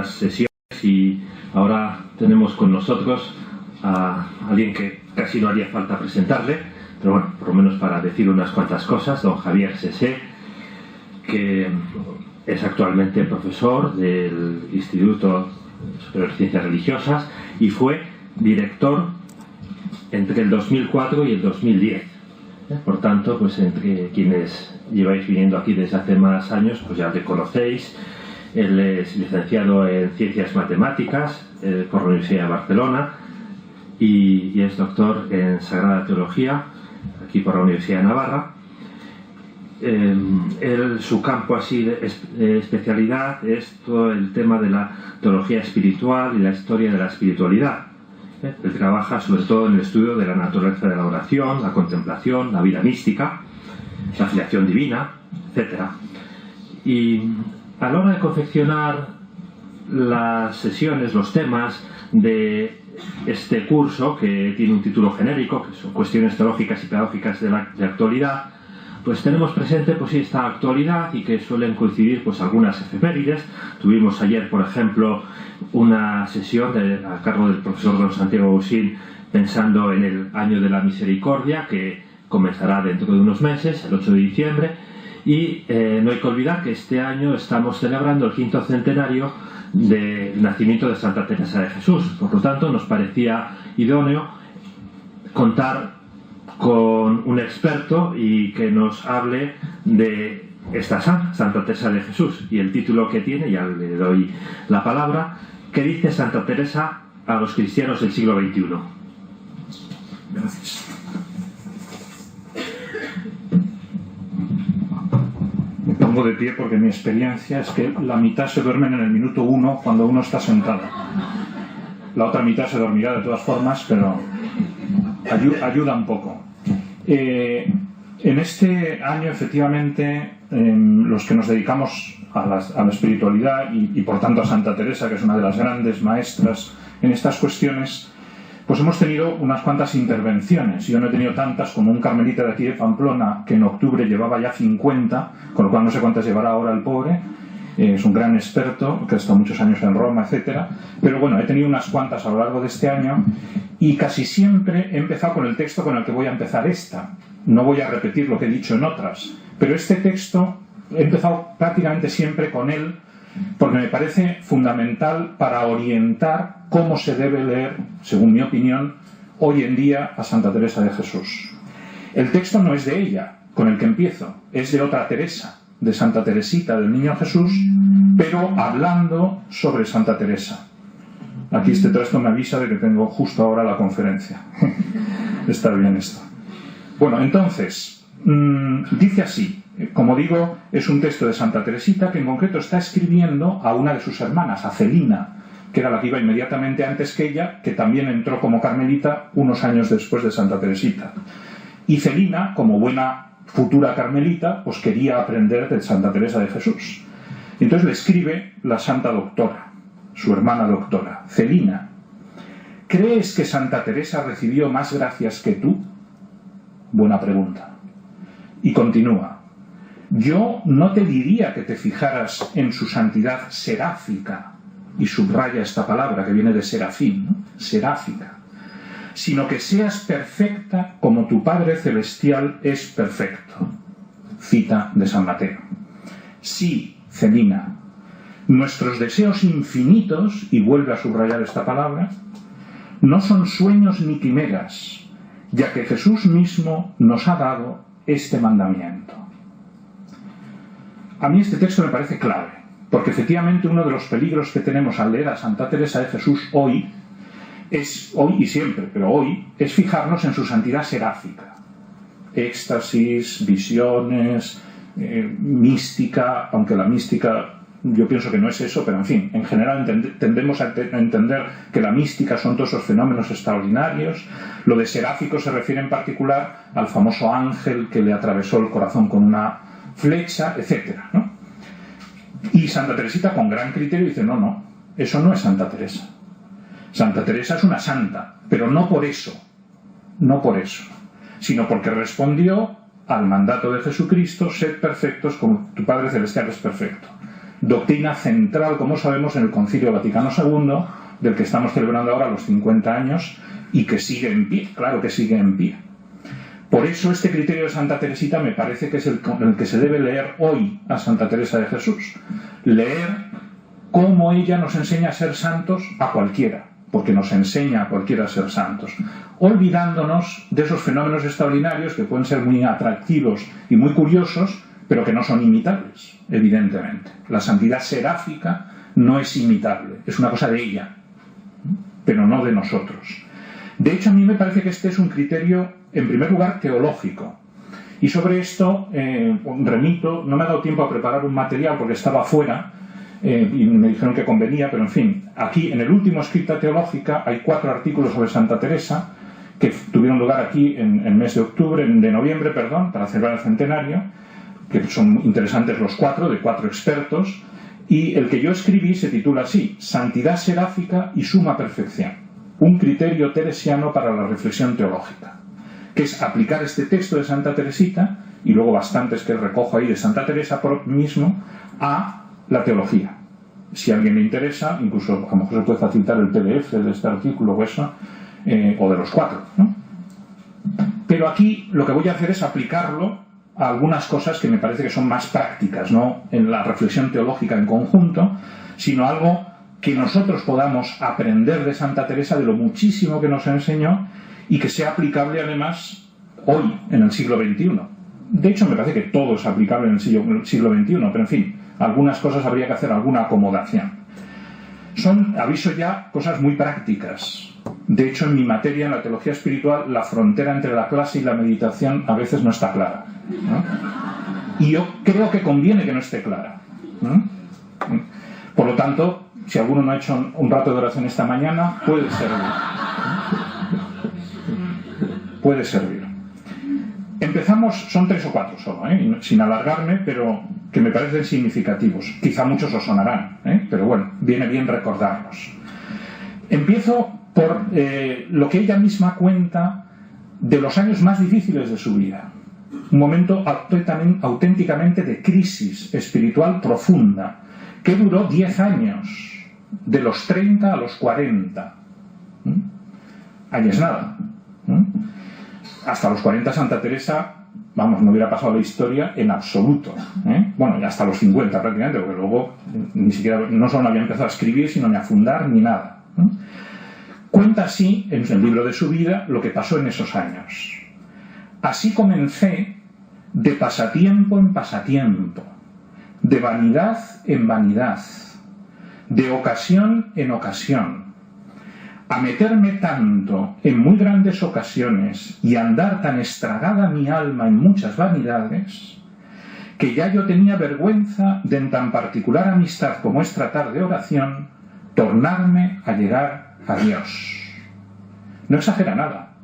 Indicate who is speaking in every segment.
Speaker 1: sesiones, y ahora tenemos con nosotros a alguien que casi no haría falta presentarle, pero bueno, por lo menos para decir unas cuantas cosas, don Javier Sesé, que es actualmente profesor del Instituto Superior de Ciencias Religiosas y fue director entre el 2004 y el 2010. Por tanto, pues entre quienes lleváis viniendo aquí desde hace más años, pues ya le conocéis. Él es licenciado en Ciencias Matemáticas por la Universidad de Barcelona y es doctor en Sagrada Teología aquí por la Universidad de Navarra. Su campo así de especialidad es todo el tema de la teología espiritual y la historia de la espiritualidad. Él trabaja sobre todo en el estudio de la naturaleza de la oración, la contemplación, la vida mística, la filiación divina, etc. Y a la hora de confeccionar las sesiones, los temas de este curso, que tiene un título genérico, que son cuestiones teológicas y pedagógicas de actualidad, pues tenemos presente pues esta actualidad y que suelen coincidir pues algunas efemérides. Tuvimos ayer, por ejemplo, una sesión a cargo del profesor don Santiago Ausín pensando en el Año de la Misericordia, que comenzará dentro de unos meses, el 8 de diciembre, y no hay que olvidar que este año estamos celebrando el 5º centenario del nacimiento de Santa Teresa de Jesús. Por lo tanto, nos parecía idóneo contar con un experto y que nos hable de esta Santa Teresa de Jesús. Y el título que tiene, ya le doy la palabra, ¿qué dice Santa Teresa a los cristianos del siglo XXI?
Speaker 2: Gracias. Me pongo de pie porque mi experiencia es que la mitad se duermen en el minuto 1 cuando uno está sentado. La otra mitad se dormirá de todas formas, pero ayuda un poco. En este año, efectivamente, los que nos dedicamos a la espiritualidad y por tanto a Santa Teresa, que es una de las grandes maestras en estas cuestiones, pues hemos tenido unas cuantas intervenciones. Yo no he tenido tantas como un carmelita de aquí de Pamplona, que en octubre llevaba ya 50, con lo cual no sé cuántas llevará ahora el pobre. Es un gran experto, que ha estado muchos años en Roma, etcétera. Pero bueno, he tenido unas cuantas a lo largo de este año y casi siempre he empezado con el texto con el que voy a empezar esta. No voy a repetir lo que he dicho en otras, pero este texto he empezado prácticamente siempre con él porque me parece fundamental para orientar cómo se debe leer, según mi opinión, hoy en día a Santa Teresa de Jesús. El texto no es de ella, con el que empiezo, es de otra Teresa, de Santa Teresita del Niño Jesús, pero hablando sobre Santa Teresa. Aquí este texto me avisa de que tengo justo ahora la conferencia. Está bien esto. Bueno, entonces, dice así, como digo, es un texto de Santa Teresita que en concreto está escribiendo a una de sus hermanas, a Celina, que era la que iba inmediatamente antes que ella, que también entró como carmelita unos años después de Santa Teresita. Y Celina, como buena futura carmelita, pues quería aprender de Santa Teresa de Jesús. Y entonces le escribe la Santa Doctora, su hermana doctora: Celina, ¿crees que Santa Teresa recibió más gracias que tú? Buena pregunta. Y continúa: yo no te diría que te fijaras en su santidad seráfica, y subraya esta palabra que viene de serafín, ¿no? Seráfica, sino que seas perfecta como tu Padre Celestial es perfecto. Cita de San Mateo. Sí, Celina, nuestros deseos infinitos, y vuelve a subrayar esta palabra, no son sueños ni quimeras, ya que Jesús mismo nos ha dado este mandamiento. A mí este texto me parece clave, porque efectivamente uno de los peligros que tenemos al leer a Santa Teresa de Jesús hoy y siempre, pero hoy, es fijarnos en su santidad seráfica. Éxtasis, visiones, mística, aunque la mística yo pienso que no es eso, pero en fin, en general tendemos a entender que la mística son todos esos fenómenos extraordinarios. Lo de seráfico se refiere en particular al famoso ángel que le atravesó el corazón con una flecha, etcétera, ¿no? Y Santa Teresita, con gran criterio, dice: no, eso no es Santa Teresa. Santa Teresa es una santa, pero no por eso, sino porque respondió al mandato de Jesucristo: sed perfectos como tu Padre Celestial es perfecto. doctrina central, como sabemos, en el Concilio Vaticano II, del que estamos celebrando ahora los 50 años y que sigue en pie, claro que sigue en pie. Por eso este criterio de Santa Teresita me parece que es el que se debe leer hoy a Santa Teresa de Jesús. Leer cómo ella nos enseña a ser santos a cualquiera, porque nos enseña a cualquiera a ser santos, olvidándonos de esos fenómenos extraordinarios que pueden ser muy atractivos y muy curiosos, pero que no son imitables, evidentemente. La santidad seráfica no es imitable, es una cosa de ella, pero no de nosotros. De hecho, a mí me parece que este es un criterio, en primer lugar, teológico. Y sobre esto remito, no me ha dado tiempo a preparar un material porque estaba fuera, y me dijeron que convenía, pero en fin, aquí en el último Scripta Teológica hay 4 artículos sobre Santa Teresa que tuvieron lugar aquí en el mes de noviembre, para celebrar el centenario, que son interesantes los 4, de 4 expertos, y el que yo escribí se titula así: Santidad seráfica y suma perfección, un criterio teresiano para la reflexión teológica, que es aplicar este texto de Santa Teresita, y luego bastantes que recojo ahí de Santa Teresa por mismo, a la teología. Si a alguien le interesa, incluso a lo mejor se puede facilitar el PDF de este artículo o eso, o de los 4, ¿no? Pero aquí lo que voy a hacer es aplicarlo a algunas cosas que me parece que son más prácticas, no en la reflexión teológica en conjunto, sino algo que nosotros podamos aprender de Santa Teresa, de lo muchísimo que nos enseñó, y que sea aplicable además hoy, en el siglo XXI. De hecho, me parece que todo es aplicable en el siglo XXI, pero en fin, algunas cosas habría que hacer alguna acomodación. Son, aviso ya, cosas muy prácticas. De hecho, en mi materia, en la teología espiritual, la frontera entre la clase y la meditación a veces no está clara, ¿no? Y yo creo que conviene que no esté clara, ¿no? Por lo tanto, si alguno no ha hecho un rato de oración esta mañana, puede servir. Puede servir. Empezamos, son 3 o 4 solo, sin alargarme, pero que me parecen significativos. Quizá muchos os sonarán, pero bueno, viene bien recordarlos. Empiezo por lo que ella misma cuenta de los años más difíciles de su vida. Un momento auténticamente de crisis espiritual profunda, que duró 10 años, de los 30 a los 40. Ahí es nada. Hasta los 40 Santa Teresa, vamos, no hubiera pasado la historia en absoluto, Bueno, hasta los 50 prácticamente, porque luego ni siquiera, no solo había empezado a escribir, sino ni a fundar, ni nada. Cuenta así, en el libro de su vida, lo que pasó en esos años. Así comencé, de pasatiempo en pasatiempo, de vanidad en vanidad, de ocasión en ocasión, a meterme tanto en muy grandes ocasiones y a andar tan estragada mi alma en muchas vanidades, que ya yo tenía vergüenza de en tan particular amistad como es tratar de oración, tornarme a llegar a Dios. No exagera nada.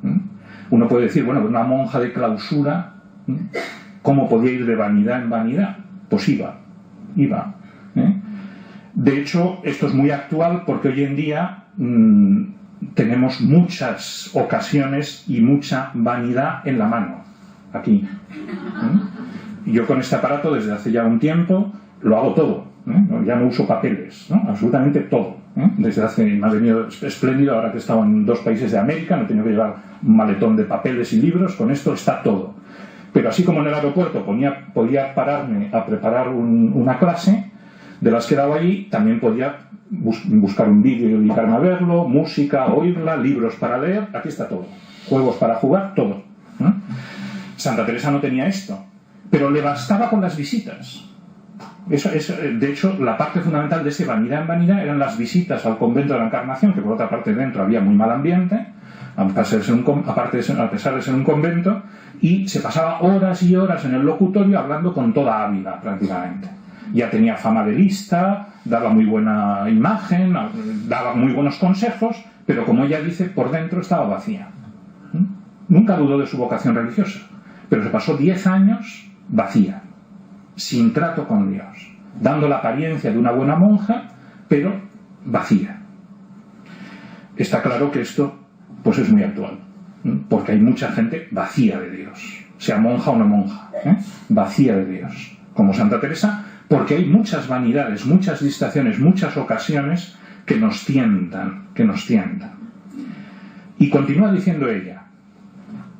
Speaker 2: Uno puede decir, bueno, una monja de clausura, ¿cómo podía ir de vanidad en vanidad? Pues iba. De hecho, esto es muy actual porque hoy en día tenemos muchas ocasiones y mucha vanidad en la mano, aquí. Yo con este aparato desde hace ya un tiempo lo hago todo, ya no uso papeles, absolutamente todo. Desde hace, me ha venido espléndido, ahora que he estado en 2 países de América, no he tenido que llevar un maletón de papeles y libros, con esto está todo. Pero así como en el aeropuerto podía pararme a preparar una clase de las que daba allí, también podía buscar un vídeo y dedicarme a verlo, música, oírla, libros para leer, aquí está todo. Juegos para jugar, todo. Santa Teresa no tenía esto, pero le bastaba con las visitas. De hecho, la parte fundamental de ese vanidad en vanidad eran las visitas al convento de la Encarnación, que por otra parte dentro había muy mal ambiente, a pesar de ser un convento, y se pasaba horas y horas en el locutorio hablando con toda Ávila prácticamente. Ya tenía fama de lista, daba muy buena imagen, daba muy buenos consejos, pero como ella dice, por dentro estaba vacía. Nunca dudó de su vocación religiosa, pero se pasó 10 años vacía, sin trato con Dios, dando la apariencia de una buena monja, pero vacía. Está claro que esto pues es muy actual, porque hay mucha gente vacía de Dios, sea monja o no monja, vacía de Dios, como Santa Teresa, Porque hay muchas vanidades, muchas distracciones, muchas ocasiones que nos tientan. Y continúa diciendo ella: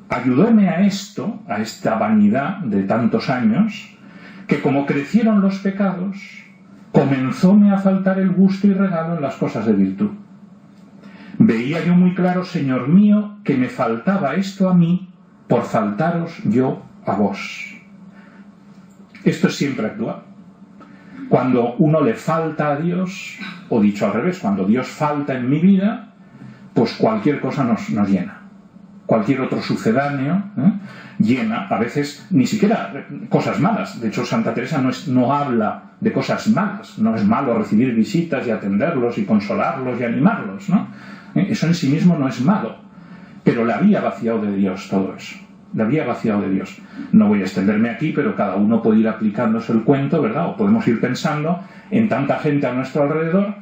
Speaker 2: ayudóme a esto, a esta vanidad de tantos años, que como crecieron los pecados, comenzóme a faltar el gusto y regalo en las cosas de virtud. Veía yo muy claro, Señor mío, que me faltaba esto a mí por faltaros yo a vos. Esto es siempre actual. Cuando uno le falta a Dios, o dicho al revés, cuando Dios falta en mi vida, pues cualquier cosa nos llena. Cualquier otro sucedáneo llena, a veces ni siquiera cosas malas. De hecho, Santa Teresa no habla de cosas malas. No es malo recibir visitas y atenderlos y consolarlos y animarlos, ¿no? Eso en sí mismo no es malo. Pero le había vaciado de Dios todo eso. Le había vaciado de Dios. No voy a extenderme aquí, pero cada uno puede ir aplicándose el cuento, ¿verdad? O podemos ir pensando en tanta gente a nuestro alrededor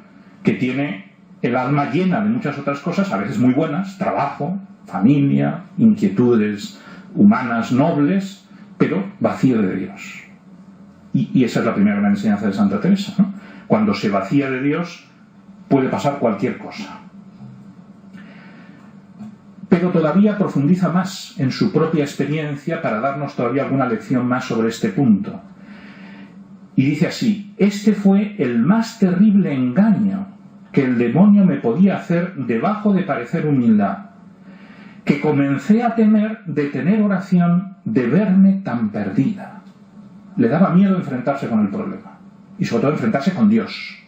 Speaker 2: que tiene el alma llena de muchas otras cosas, a veces muy buenas, trabajo, familia, inquietudes humanas nobles, pero vacío de Dios. Y esa es la primera gran enseñanza de Santa Teresa, ¿no? Cuando se vacía de Dios puede pasar cualquier cosa. Pero todavía profundiza más en su propia experiencia para darnos todavía alguna lección más sobre este punto. Y dice así: este fue el más terrible engaño que el demonio me podía hacer debajo de parecer humildad, que comencé a temer de tener oración, de verme tan perdida. Le daba miedo enfrentarse con el problema, y sobre todo enfrentarse con Dios.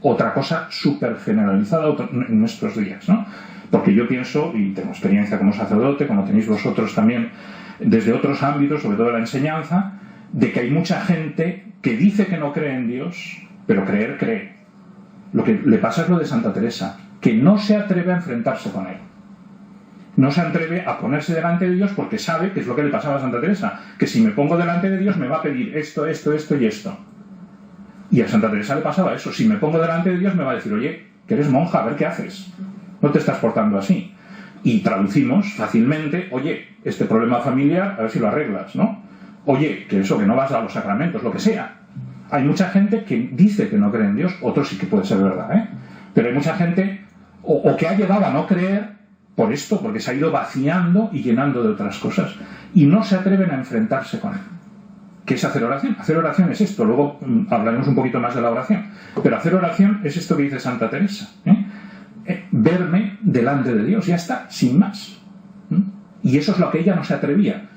Speaker 2: Otra cosa súper generalizada en nuestros días, ¿no? Porque yo pienso, y tengo experiencia como sacerdote, como tenéis vosotros también, desde otros ámbitos, sobre todo la enseñanza, de que hay mucha gente que dice que no cree en Dios, pero creer cree. Lo que le pasa es lo de Santa Teresa, que no se atreve a enfrentarse con él. No se atreve a ponerse delante de Dios porque sabe que es lo que le pasaba a Santa Teresa, que si me pongo delante de Dios me va a pedir esto, esto, esto y esto. Y a Santa Teresa le pasaba eso: si me pongo delante de Dios me va a decir, oye, que eres monja, a ver qué haces. No te estás portando así. Y traducimos fácilmente: oye, este problema familiar, a ver si lo arreglas, ¿no? Oye, que eso, que no vas a los sacramentos, lo que sea. Hay mucha gente que dice que no cree en Dios, otros sí que puede ser verdad, ¿eh? Pero hay mucha gente o que ha llegado a no creer por esto, porque se ha ido vaciando y llenando de otras cosas, y no se atreven a enfrentarse con él. ¿Qué es hacer oración? Hacer oración es esto. Luego hablaremos un poquito más de la oración. Pero hacer oración es esto que dice Santa Teresa, verme delante de Dios, ya está, sin más. Y eso es lo que ella no se atrevía.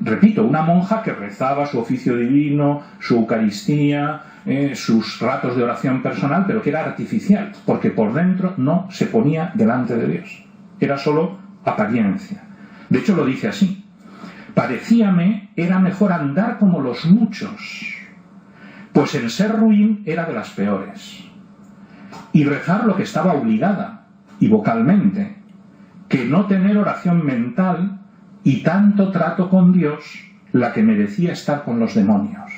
Speaker 2: Repito, una monja que rezaba su oficio divino, su Eucaristía, sus ratos de oración personal, pero que era artificial, porque por dentro no se ponía delante de Dios. Era solo apariencia. De hecho lo dice así: parecíame era mejor andar como los muchos, pues en ser ruin era de las peores, y rezar lo que estaba obligada, y vocalmente, que no tener oración mental y tanto trato con Dios, la que merecía estar con los demonios,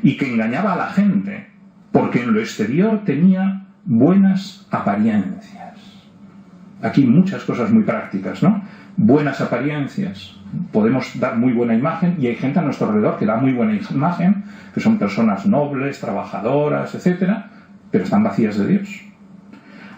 Speaker 2: y que engañaba a la gente, porque en lo exterior tenía buenas apariencias. Aquí muchas cosas muy prácticas, ¿no? Buenas apariencias. Podemos dar muy buena imagen, y hay gente a nuestro alrededor que da muy buena imagen, que son personas nobles, trabajadoras, etcétera, pero están vacías de Dios.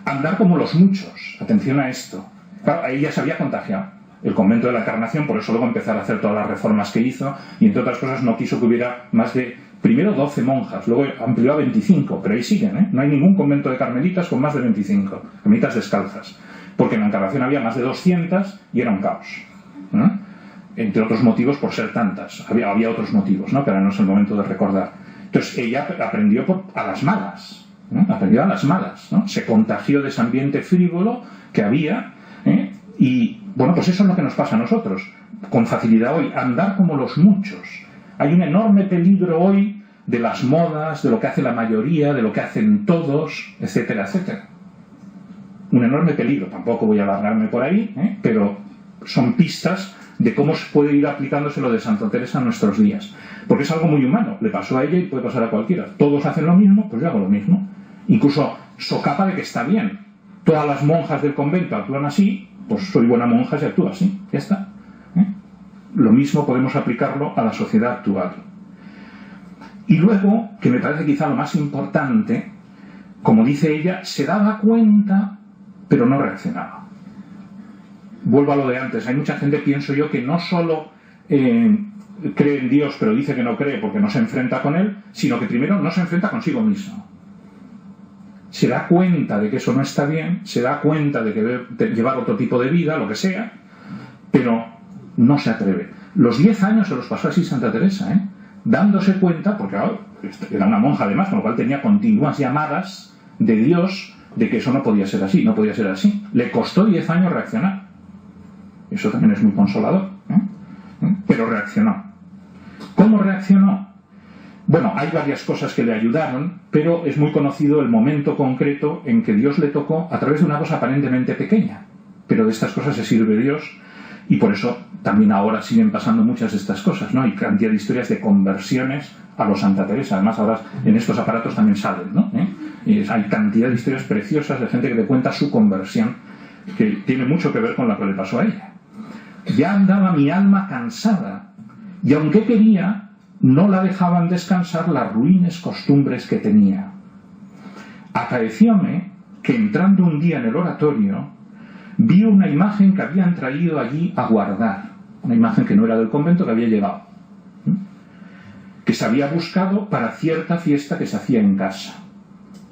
Speaker 2: Andar como los muchos. Atención a esto. Claro, ahí ya se había contagiado el convento de la Encarnación, por eso luego empezar a hacer todas las reformas que hizo, y entre otras cosas no quiso que hubiera más de, primero 12 monjas, luego amplió a 25, pero ahí siguen, ¿eh? No hay ningún convento de carmelitas con más de 25, carmelitas descalzas, porque en la Encarnación había más de 200 y era un caos, ¿no? Entre otros motivos por ser tantas. Había otros motivos, ¿no? Que ahora no es el momento de recordar. Entonces ella aprendió a las malas, ¿no? Aprendió a las malas, ¿no? Se contagió de ese ambiente frívolo que había, y bueno, pues eso es lo que nos pasa a nosotros con facilidad hoy, andar como los muchos. Hay un enorme peligro hoy de las modas, de lo que hace la mayoría, de lo que hacen todos, etcétera, etcétera. Un enorme peligro. Tampoco voy a alargarme por ahí, pero son pistas de cómo se puede ir aplicándose lo de Santa Teresa en nuestros días. Porque es algo muy humano. Le pasó a ella y puede pasar a cualquiera. Todos hacen lo mismo, pues yo hago lo mismo. Incluso socapa de que está bien. Todas las monjas del convento actúan así, pues soy buena monja si actúo así. Ya está. Lo mismo podemos aplicarlo a la sociedad actual. Y luego, que me parece quizá lo más importante, como dice ella, se daba cuenta, pero no reaccionaba. Vuelvo a lo de antes. Hay mucha gente, pienso yo, que no solo cree en Dios, pero dice que no cree porque no se enfrenta con Él, sino que primero no se enfrenta consigo mismo. Se da cuenta de que eso no está bien, se da cuenta de que debe llevar otro tipo de vida, lo que sea, pero no se atreve. Los 10 años se los pasó así Santa Teresa, dándose cuenta, porque era una monja además, con lo cual tenía continuas llamadas de Dios de que eso no podía ser así, no podía ser así. Le costó 10 años reaccionar. Eso también es muy consolador, pero reaccionó. ¿Cómo reaccionó? Bueno, hay varias cosas que le ayudaron, pero es muy conocido el momento concreto en que Dios le tocó a través de una cosa aparentemente pequeña. Pero de estas cosas se sirve Dios, y por eso también ahora siguen pasando muchas de estas cosas, ¿no? Hay cantidad de historias de conversiones a los Santa Teresa. Además, ahora en estos aparatos también salen, ¿no? Y hay cantidad de historias preciosas de gente que te cuenta su conversión, que tiene mucho que ver con lo que le pasó a ella. Ya andaba mi alma cansada, y aunque quería, no la dejaban descansar las ruines costumbres que tenía. Acaecióme que entrando un día en el oratorio, vi una imagen que habían traído allí a guardar, una imagen que no era del convento, que había llegado, que se había buscado para cierta fiesta que se hacía en casa.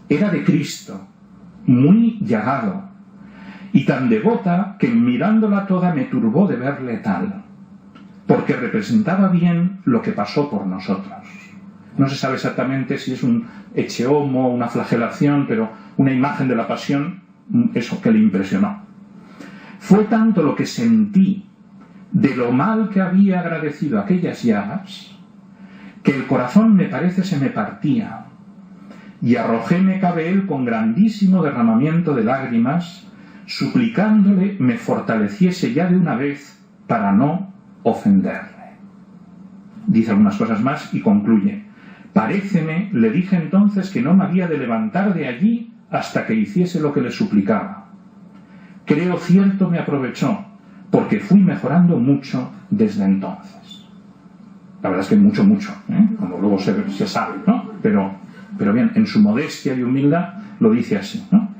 Speaker 2: Era de Cristo, muy llagado, y tan devota que mirándola toda me turbó de verle tal, porque representaba bien lo que pasó por nosotros. No se sabe exactamente si es un ecce homo, una flagelación, pero una imagen de la pasión, eso que le impresionó. Fue tanto lo que sentí de lo mal que había agradecido aquellas llagas, que el corazón me parece se me partía, y arrojóme cabe él con grandísimo derramamiento de lágrimas, suplicándole me fortaleciese ya de una vez para no ofenderle. Dice algunas cosas más y concluye: paréceme, le dije entonces que no me había de levantar de allí hasta que hiciese lo que le suplicaba. Creo cierto me aprovechó, porque fui mejorando mucho desde entonces. La verdad es que mucho, como luego se sabe, ¿no? Pero bien, en su modestia y humildad lo dice así, ¿no?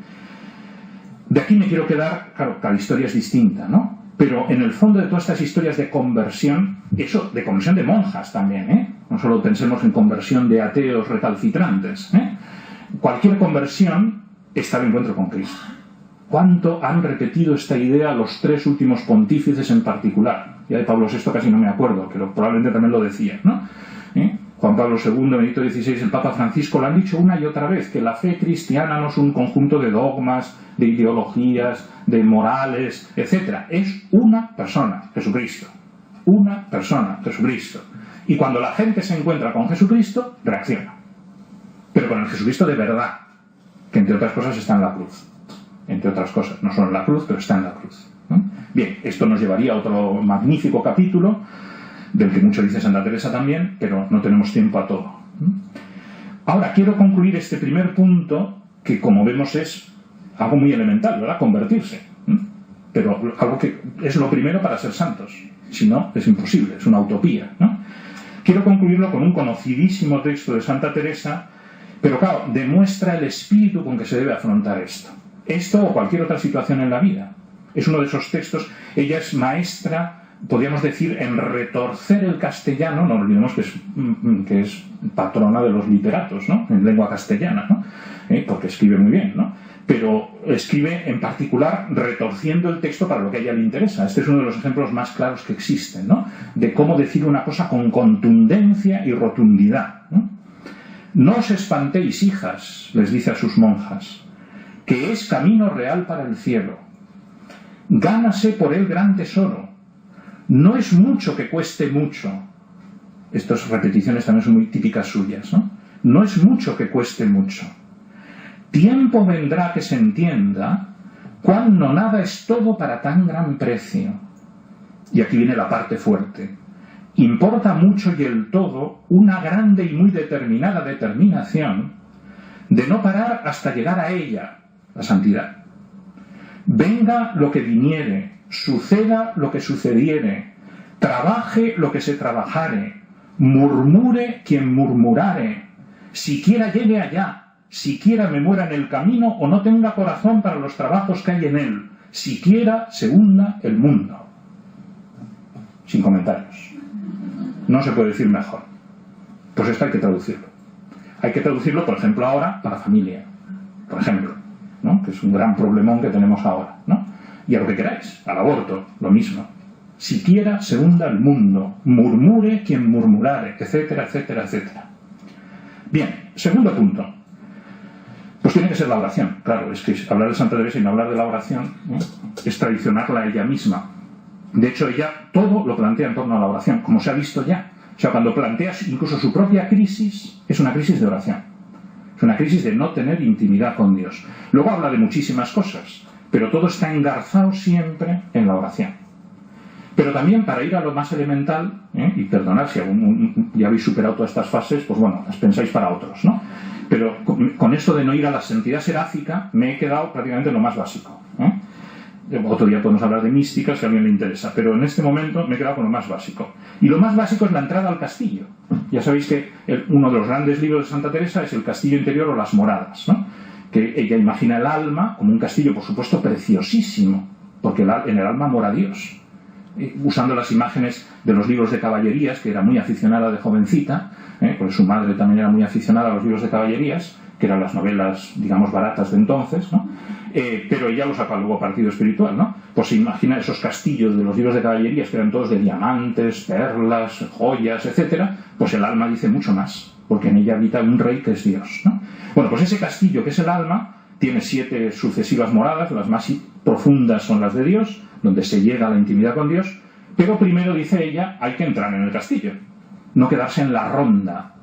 Speaker 2: De aquí me quiero quedar, claro, cada historia es distinta, ¿no? Pero en el fondo de todas estas historias de conversión, eso, de conversión de monjas también, no solo pensemos en conversión de ateos recalcitrantes, cualquier conversión está el encuentro con Cristo. ¿Cuánto han repetido esta idea los 3 últimos pontífices en particular? Ya de Pablo VI casi no me acuerdo, pero probablemente también lo decía, ¿no? Juan Pablo II, Benedicto XVI, el Papa Francisco lo han dicho una y otra vez, que la fe cristiana no es un conjunto de dogmas, de ideologías, de morales, etc. Es una persona, Jesucristo. Una persona, Jesucristo. Y cuando la gente se encuentra con Jesucristo, reacciona. Pero con el Jesucristo de verdad, que entre otras cosas está en la cruz. Entre otras cosas, no solo en la cruz, pero está en la cruz. Bien, esto nos llevaría a otro magnífico capítulo, del que mucho dice Santa Teresa también, pero no tenemos tiempo a todo. Ahora quiero concluir este primer punto, que como vemos es algo muy elemental, ¿verdad? Convertirse. Pero algo que es lo primero para ser santos. Si no, es imposible, es una utopía, ¿no? Quiero concluirlo con un conocidísimo texto de Santa Teresa, pero claro, demuestra el espíritu con que se debe afrontar esto. Esto o cualquier otra situación en la vida. Es uno de esos textos. Ella es maestra, podríamos decir, en retorcer el castellano. No olvidemos que es patrona de los literatos, ¿no? En lengua castellana, ¿no? Porque escribe muy bien, ¿no? Pero escribe en particular retorciendo el texto para lo que a ella le interesa. Este es uno de los ejemplos más claros que existen, ¿no? De cómo decir una cosa con contundencia y rotundidad, ¿no? No os espantéis, hijas, les dice a sus monjas, que es camino real para el cielo. Gánase por él gran tesoro. No es mucho que cueste mucho. Estas repeticiones también son muy típicas suyas, ¿no? No es mucho que cueste mucho. Tiempo vendrá que se entienda cuando nada es todo para tan gran precio. Y aquí viene la parte fuerte. Importa mucho y el todo una grande y muy determinada determinación de no parar hasta llegar a ella, la santidad. Venga lo que viniere, suceda lo que sucediere, trabaje lo que se trabajare, Murmure quien murmurare, siquiera llegue allá, siquiera me muera en el camino o no tenga corazón para los trabajos que hay en él, siquiera se hunda el mundo. Sin comentarios. No se puede decir mejor. Pues esto hay que traducirlo. Hay que traducirlo, por ejemplo, ahora para familia. Por ejemplo, ¿no? Que es un gran problemón que tenemos ahora, ¿no? Y a lo que queráis, al aborto, lo mismo. Siquiera se hunda el mundo, murmure quien murmurare, etcétera, etcétera, etcétera. Bien, segundo punto. Pues tiene que ser la oración. Claro, es que hablar de Santa Teresa y no hablar de la oración, ¿no?, es traicionarla a ella misma. De hecho, ella todo lo plantea en torno a la oración, como se ha visto ya. O sea, cuando plantea incluso su propia crisis, es una crisis de oración. Es una crisis de no tener intimidad con Dios. Luego habla de muchísimas cosas, pero todo está engarzado siempre en la oración. Pero también, para ir a lo más elemental, y perdonad si ya habéis superado todas estas fases, pues bueno, las pensáis para otros, ¿no? Pero con esto de no ir a la santidad seráfica me he quedado prácticamente en lo más básico. Otro día podemos hablar de mística si a alguien le interesa, pero en este momento me he quedado con lo más básico. Y lo más básico es la entrada al castillo. Ya sabéis que uno de los grandes libros de Santa Teresa es El castillo interior o las moradas, ¿no? Que ella imagina el alma como un castillo, por supuesto, preciosísimo, porque en el alma mora Dios. Usando las imágenes de los libros de caballerías, que era muy aficionada de jovencita, porque su madre también era muy aficionada a los libros de caballerías, que eran las novelas, digamos, baratas de entonces, ¿no? Pero ella lo saca luego partido espiritual, ¿no? Pues se imagina esos castillos de los libros de caballerías, que eran todos de diamantes, perlas, joyas, etcétera. Pues el alma dice mucho más, porque en ella habita un rey que es Dios, ¿no? Bueno, pues ese castillo que es el alma tiene 7 sucesivas moradas, las más profundas son las de Dios, donde se llega a la intimidad con Dios, pero primero, dice ella, hay que entrar en el castillo, no quedarse en la ronda.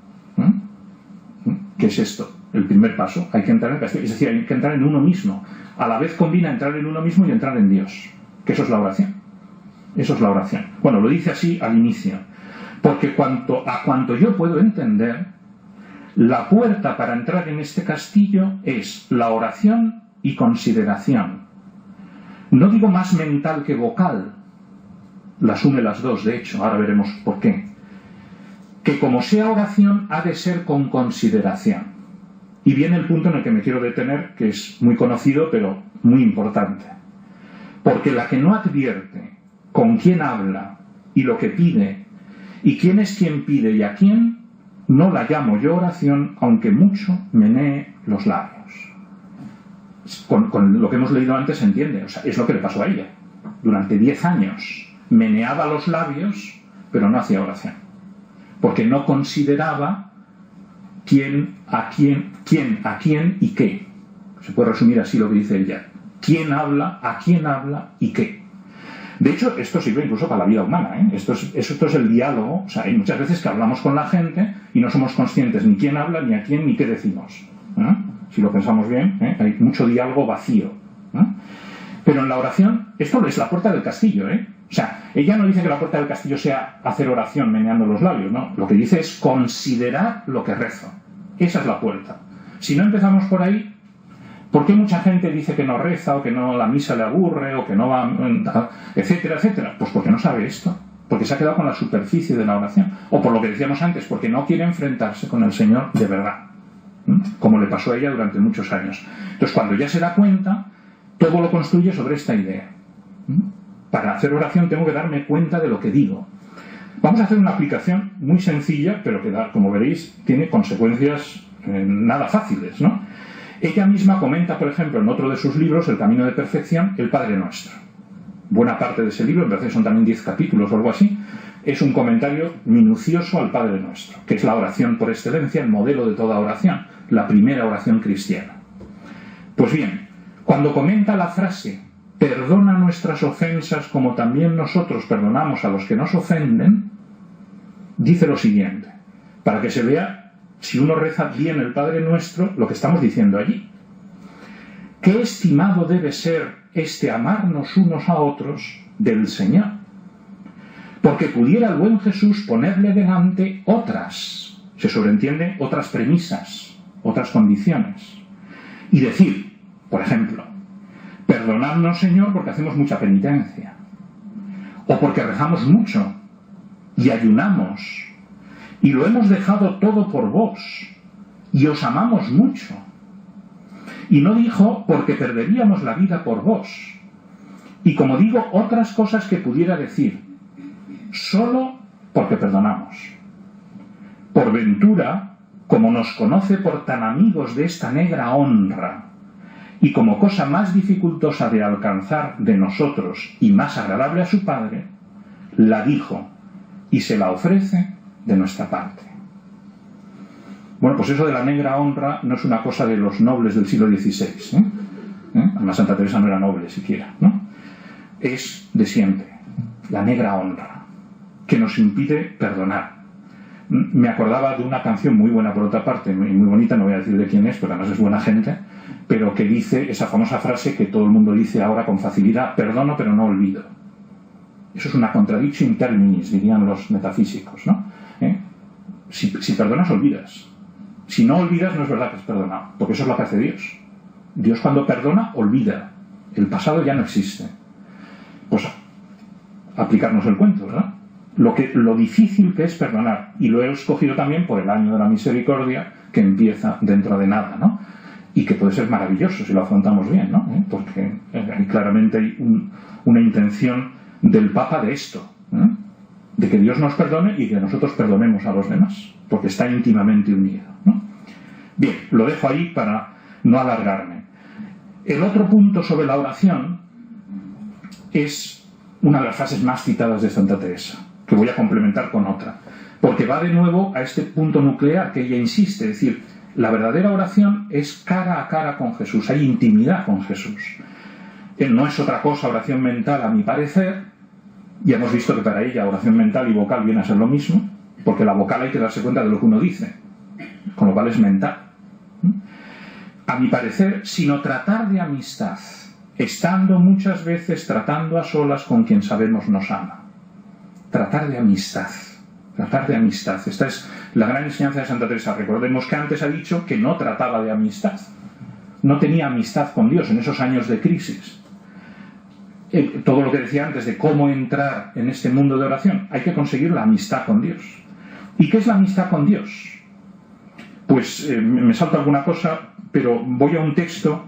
Speaker 2: ¿Qué es esto? El primer paso, hay que entrar en el castillo, es decir, hay que entrar en uno mismo. A la vez combina entrar en uno mismo y entrar en Dios, que eso es la oración. Eso es la oración. Bueno, lo dice así al inicio, porque a cuanto yo puedo entender, la puerta para entrar en este castillo es la oración y consideración. No digo más mental que vocal, las une las dos, de hecho, ahora veremos por qué. Que como sea oración, ha de ser con consideración. Y viene el punto en el que me quiero detener, que es muy conocido, pero muy importante. Porque la que no advierte con quién habla y lo que pide, y quién es quien pide y a quién, no la llamo yo oración, aunque mucho menee los labios. Con lo que hemos leído antes se entiende, o sea, es lo que le pasó a ella. Durante 10 años meneaba los labios, pero no hacía oración. Porque no consideraba quién a quién y qué. Se puede resumir así lo que dice ella. ¿Quién habla, a quién habla y qué? De hecho, esto sirve incluso para la vida humana, ¿eh? Esto es el diálogo. O sea, hay muchas veces que hablamos con la gente y no somos conscientes ni quién habla, ni a quién, ni qué decimos. Si lo pensamos bien, hay mucho diálogo vacío. Pero en la oración, esto es la puerta del castillo, O sea, ella no dice que la puerta del castillo sea hacer oración meneando los labios, ¿no? Lo que dice es considerar lo que rezo. Esa es la puerta. Si no empezamos por ahí, ¿por qué mucha gente dice que no reza, o que no la misa le aburre, o que no va, etcétera, etcétera? Pues porque no sabe esto, porque se ha quedado con la superficie de la oración. O por lo que decíamos antes, porque no quiere enfrentarse con el Señor de verdad, como le pasó a ella durante muchos años. Entonces, cuando ya se da cuenta, todo lo construye sobre esta idea. Para hacer oración tengo que darme cuenta de lo que digo. Vamos a hacer una aplicación muy sencilla, pero que, como veréis, tiene consecuencias nada fáciles, ¿no? Ella misma comenta, por ejemplo, en otro de sus libros, El camino de perfección, el Padre Nuestro. Buena parte de ese libro, en verdad son también 10 capítulos o algo así, es un comentario minucioso al Padre Nuestro, que es la oración por excelencia, el modelo de toda oración, la primera oración cristiana. Pues bien, cuando comenta la frase, perdona nuestras ofensas como también nosotros perdonamos a los que nos ofenden, dice lo siguiente, para que se vea, si uno reza bien el Padre Nuestro, lo que estamos diciendo allí. ¿Qué estimado debe ser este amarnos unos a otros del Señor? Porque pudiera el buen Jesús ponerle delante otras, se sobreentiende, otras premisas, otras condiciones, y decir, por ejemplo, perdonadnos, Señor, porque hacemos mucha penitencia, o porque rezamos mucho y ayunamos y lo hemos dejado todo por vos, y os amamos mucho. Y no dijo porque perderíamos la vida por vos. Y como digo, otras cosas que pudiera decir, solo porque perdonamos. Por ventura, como nos conoce por tan amigos de esta negra honra, y como cosa más dificultosa de alcanzar de nosotros y más agradable a su Padre, la dijo y se la ofrece de nuestra parte. Bueno, pues eso de la negra honra no es una cosa de los nobles del siglo XVI, Además Santa Teresa no era noble siquiera, ¿no? Es de siempre, la negra honra, que nos impide perdonar. Me acordaba de una canción muy buena por otra parte, muy bonita, no voy a decir de quién es, pero además es buena gente, pero que dice esa famosa frase que todo el mundo dice ahora con facilidad: perdono pero no olvido. Eso es una contradictio in terminis, dirían los metafísicos, ¿no? Si perdonas, olvidas. Si no olvidas, no es verdad que has perdonado, porque eso es lo que hace Dios. Dios, cuando perdona, olvida. El pasado ya no existe. Pues aplicarnos el cuento, ¿verdad? Lo difícil que es perdonar, y lo he escogido también por el año de la misericordia, que empieza dentro de nada, ¿no? Y que puede ser maravilloso si lo afrontamos bien, ¿no? Porque claramente hay una intención del Papa de esto, de que Dios nos perdone y que nosotros perdonemos a los demás, porque está íntimamente unido, ¿no? Bien, lo dejo ahí para no alargarme. El otro punto sobre la oración es una de las frases más citadas de Santa Teresa, que voy a complementar con otra, porque va de nuevo a este punto nuclear que ella insiste, es decir, la verdadera oración es cara a cara con Jesús, hay intimidad con Jesús. No es otra cosa oración mental, a mi parecer. Ya hemos visto que para ella oración mental y vocal viene a ser lo mismo, porque la vocal hay que darse cuenta de lo que uno dice, con lo cual es mental. A mi parecer, sino tratar de amistad, estando muchas veces tratando a solas con quien sabemos nos ama. Tratar de amistad. Tratar de amistad. Esta es la gran enseñanza de Santa Teresa. Recordemos que antes ha dicho que no trataba de amistad. No tenía amistad con Dios en esos años de crisis. Todo lo que decía antes de cómo entrar en este mundo de oración, hay que conseguir la amistad con Dios. ¿Y qué es la amistad con Dios? Pues me salta alguna cosa, pero voy a un texto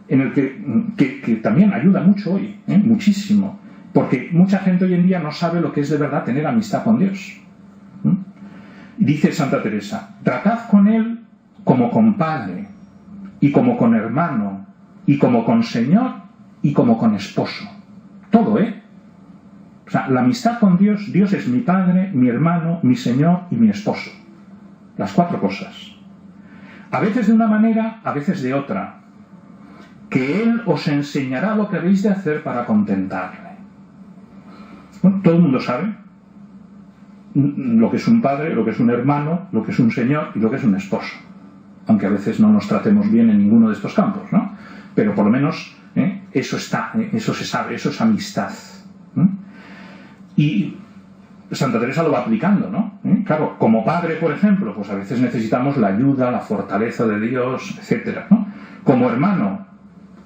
Speaker 2: en el que también ayuda mucho hoy, muchísimo, porque mucha gente hoy en día no sabe lo que es de verdad tener amistad con Dios. Dice Santa Teresa: tratad con Él como con Padre, y como con hermano, y como con Señor, y como con esposo. Todo, O sea, la amistad con Dios, Dios es mi Padre, mi hermano, mi Señor y mi esposo. Las 4 cosas. A veces de una manera, a veces de otra. Que Él os enseñará lo que habéis de hacer para contentarle. Bueno, todo el mundo sabe lo que es un padre, lo que es un hermano, lo que es un Señor y lo que es un esposo. Aunque a veces no nos tratemos bien en ninguno de estos campos, ¿no? Pero por lo menos eso se sabe, eso es amistad. Y Santa Teresa lo va aplicando, ¿no? Claro, como padre, por ejemplo, pues a veces necesitamos la ayuda, la fortaleza de Dios, etcétera, ¿no? Como hermano,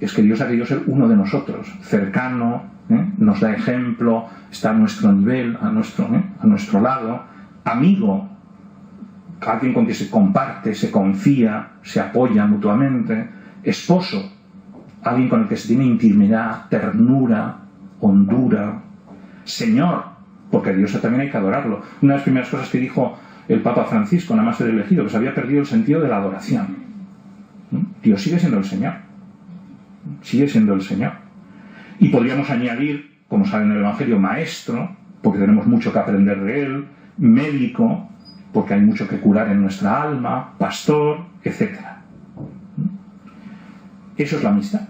Speaker 2: es que Dios ha querido ser uno de nosotros, cercano, nos da ejemplo, está a nuestro nivel, a nuestro lado. Amigo, alguien con quien se comparte, se confía, se apoya mutuamente. Esposo, alguien con el que se tiene intimidad, ternura, hondura. Señor, porque a Dios también hay que adorarlo. Una de las primeras cosas que dijo el Papa Francisco, nada más ser elegido, que se había perdido el sentido de la adoración. Dios sigue siendo el Señor. Sigue siendo el Señor. Y podríamos añadir, como saben en el Evangelio, maestro, porque tenemos mucho que aprender de Él, médico, porque hay mucho que curar en nuestra alma, pastor, etc. Eso es la amistad.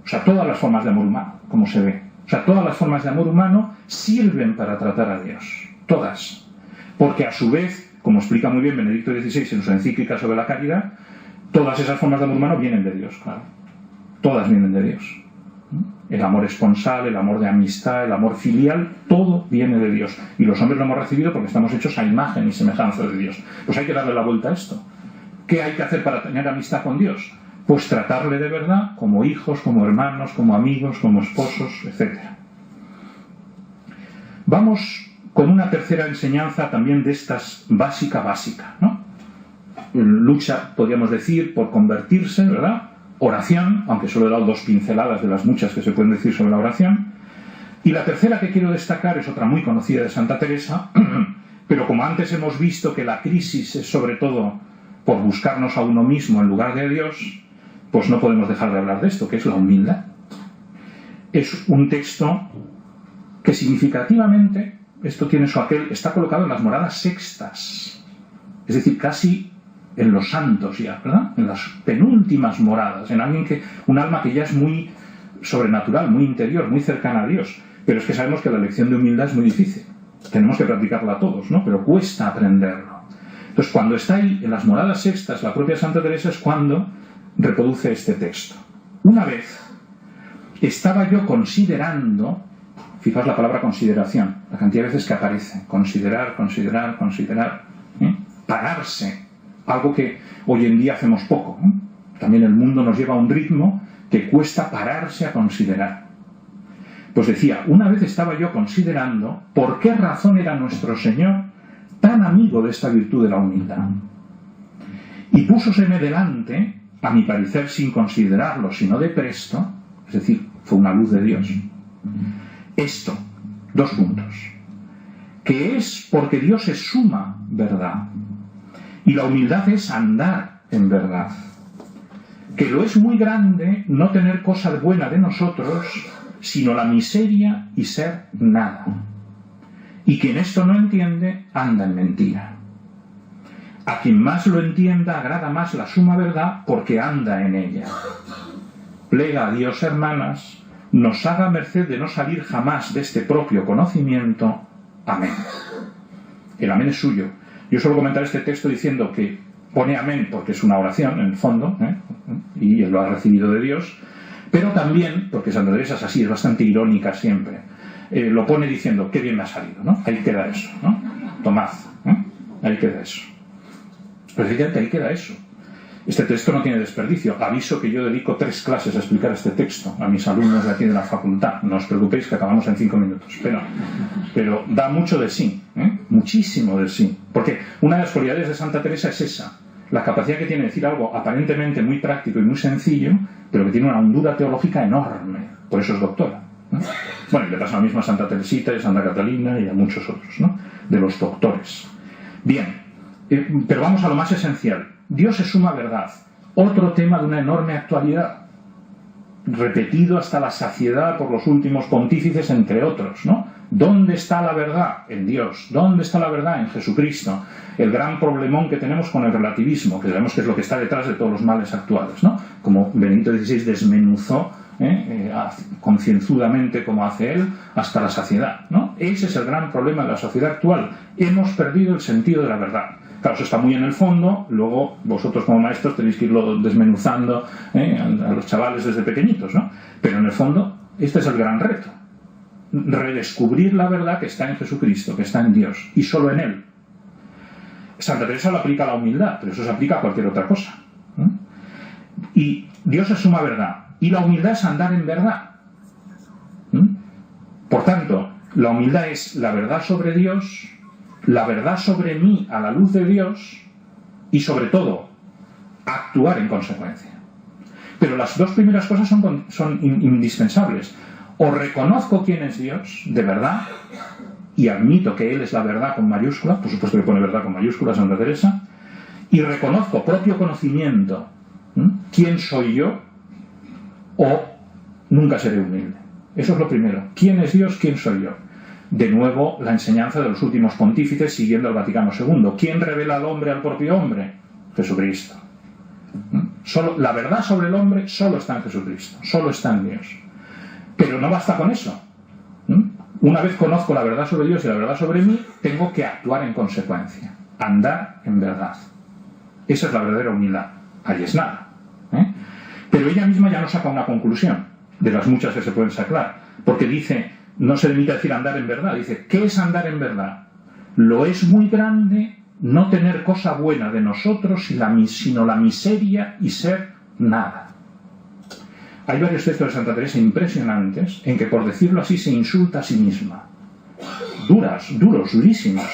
Speaker 2: O sea, todas las formas de amor humano, como se ve. O sea, todas las formas de amor humano sirven para tratar a Dios. Todas. Porque a su vez, como explica muy bien Benedicto XVI en su encíclica sobre la caridad, todas esas formas de amor humano vienen de Dios, claro. Todas vienen de Dios. El amor esponsal, el amor de amistad, el amor filial, todo viene de Dios. Y los hombres lo hemos recibido porque estamos hechos a imagen y semejanza de Dios. Pues hay que darle la vuelta a esto. ¿Qué hay que hacer para tener amistad con Dios? Pues tratarle de verdad como hijos, como hermanos, como amigos, como esposos, etc. Vamos con una tercera enseñanza también de estas básica, ¿no? Lucha, podríamos decir, por convertirse, ¿verdad? Oración, aunque solo he dado 2 pinceladas de las muchas que se pueden decir sobre la oración. Y la tercera que quiero destacar es otra muy conocida de Santa Teresa, pero como antes hemos visto que la crisis es sobre todo por buscarnos a uno mismo en lugar de a Dios, pues no podemos dejar de hablar de esto, que es la humildad. Es un texto que significativamente, esto tiene su aquel, está colocado en las moradas sextas, es decir, casi en los santos ya, ¿verdad? En las penúltimas moradas, en alguien que, un alma que ya es muy sobrenatural, muy interior, muy cercana a Dios. Pero es que sabemos que la lección de humildad es muy difícil. Tenemos que practicarla todos, ¿no? Pero cuesta aprenderlo. Entonces, cuando está ahí, en las moradas sextas, la propia Santa Teresa es cuando reproduce este texto. Una vez estaba yo considerando, fijaos la palabra consideración, la cantidad de veces que aparece, considerar, pararse, algo que hoy en día hacemos poco, ¿eh? También el mundo nos lleva a un ritmo que cuesta pararse a considerar. Pues decía, una vez estaba yo considerando por qué razón era nuestro Señor tan amigo de esta virtud de la humildad. Y púsoseme delante, a mi parecer sin considerarlo, sino de presto, es decir, fue una luz de Dios. Esto, 2 puntos, que es porque Dios es suma verdad, y la humildad es andar en verdad. Que lo es muy grande no tener cosa buena de nosotros, sino la miseria y ser nada. Y quien esto no entiende, anda en mentira. A quien más lo entienda, agrada más la suma verdad, porque anda en ella. Plega a Dios, hermanas, nos haga merced de no salir jamás de este propio conocimiento. Amén. El amén es suyo. Yo suelo comentar este texto diciendo que pone amén porque es una oración, en el fondo, y él lo ha recibido de Dios, pero también, porque Santa Teresa es así, es bastante irónica siempre, lo pone diciendo, qué bien me ha salido, ¿no? Ahí queda eso, ¿no? Tomad, ahí queda eso. Precisamente ahí queda eso. Este texto no tiene desperdicio. Aviso que yo dedico 3 clases a explicar este texto a mis alumnos de aquí de la facultad. No os preocupéis que acabamos en 5 minutos. Pero da mucho de sí, muchísimo de sí. Porque una de las cualidades de Santa Teresa es esa. La capacidad que tiene de decir algo aparentemente muy práctico y muy sencillo, pero que tiene una hondura teológica enorme. Por eso es doctora, ¿no? Bueno, y le pasa lo mismo a Santa Teresita y a Santa Catalina y a muchos otros, ¿no? De los doctores. Bien, pero vamos a lo más esencial. Dios es suma verdad. Otro tema de una enorme actualidad, repetido hasta la saciedad por los últimos pontífices, entre otros, ¿no? ¿Dónde está la verdad? En Dios. ¿Dónde está la verdad? En Jesucristo. El gran problemón que tenemos con el relativismo, que sabemos que es lo que está detrás de todos los males actuales, ¿no? Como Benedicto XVI desmenuzó concienzudamente, como hace él, hasta la saciedad, ¿no? Ese es el gran problema de la sociedad actual. Hemos perdido el sentido de la verdad. Claro, eso está muy en el fondo, luego vosotros como maestros tenéis que irlo desmenuzando a los chavales desde pequeñitos, ¿no? Pero en el fondo, este es el gran reto. Redescubrir la verdad que está en Jesucristo, que está en Dios, y solo en Él. Santa Teresa lo aplica a la humildad, pero eso se aplica a cualquier otra cosa. Y Dios es suma verdad, y la humildad es andar en verdad. Por tanto, la humildad es la verdad sobre Dios, la verdad sobre mí a la luz de Dios, y sobre todo, actuar en consecuencia. Pero las 2 primeras cosas son indispensables. O reconozco quién es Dios, de verdad, y admito que Él es la verdad con mayúsculas, por supuesto que pone verdad con mayúsculas Santa Teresa, y reconozco propio conocimiento, quién soy yo, o nunca seré humilde. Eso es lo primero. ¿Quién es Dios? ¿Quién soy yo? De nuevo, la enseñanza de los últimos pontífices siguiendo el Vaticano II. ¿Quién revela al hombre al propio hombre? Jesucristo. Solo, la verdad sobre el hombre solo está en Jesucristo, solo está en Dios. Pero no basta con eso. Una vez conozco la verdad sobre Dios y la verdad sobre mí, tengo que actuar en consecuencia, andar en verdad. Esa es la verdadera humildad. Ahí es nada. Pero ella misma ya no saca una conclusión de las muchas que se pueden sacar, porque dice, no se limita a decir andar en verdad, dice, ¿qué es andar en verdad? Lo es muy grande no tener cosa buena de nosotros, sino la miseria y ser nada. Hay varios textos de Santa Teresa impresionantes en que, por decirlo así, se insulta a sí misma. durísimos,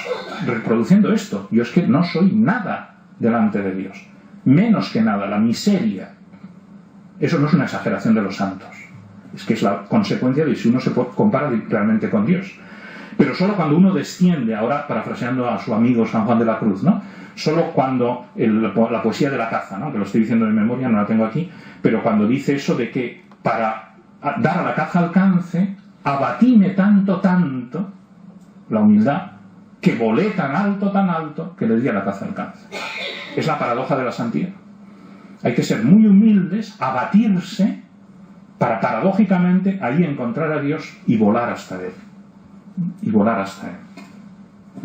Speaker 2: reproduciendo esto. Yo es que no soy nada delante de Dios. Menos que nada, la miseria. Eso no es una exageración de los santos. Es que es la consecuencia de si uno se compara realmente con Dios. Pero solo cuando uno desciende, ahora parafraseando a su amigo San Juan de la Cruz, ¿no? Solo cuando la poesía de la caza, ¿no? Que lo estoy diciendo de memoria, no la tengo aquí, pero cuando dice eso de que para dar a la caza alcance, abatíme tanto, la humildad, que volé tan alto, que le di a la caza alcance. Es la paradoja de la santidad. Hay que ser muy humildes, abatirse, para paradójicamente ahí encontrar a Dios y volar hasta Él.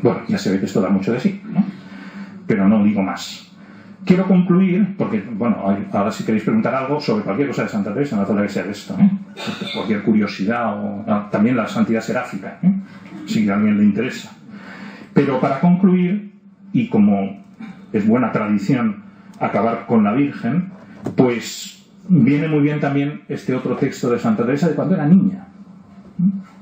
Speaker 2: Bueno, ya se ve que esto da mucho de sí, ¿no? Pero no digo más. Quiero concluir, porque, bueno, ahora si queréis preguntar algo sobre cualquier cosa de Santa Teresa, no hace falta que sea de esto, cualquier curiosidad, o también la santidad seráfica, si a alguien le interesa. Pero para concluir, y como es buena tradición acabar con la Virgen, pues viene muy bien también este otro texto de Santa Teresa de cuando era niña.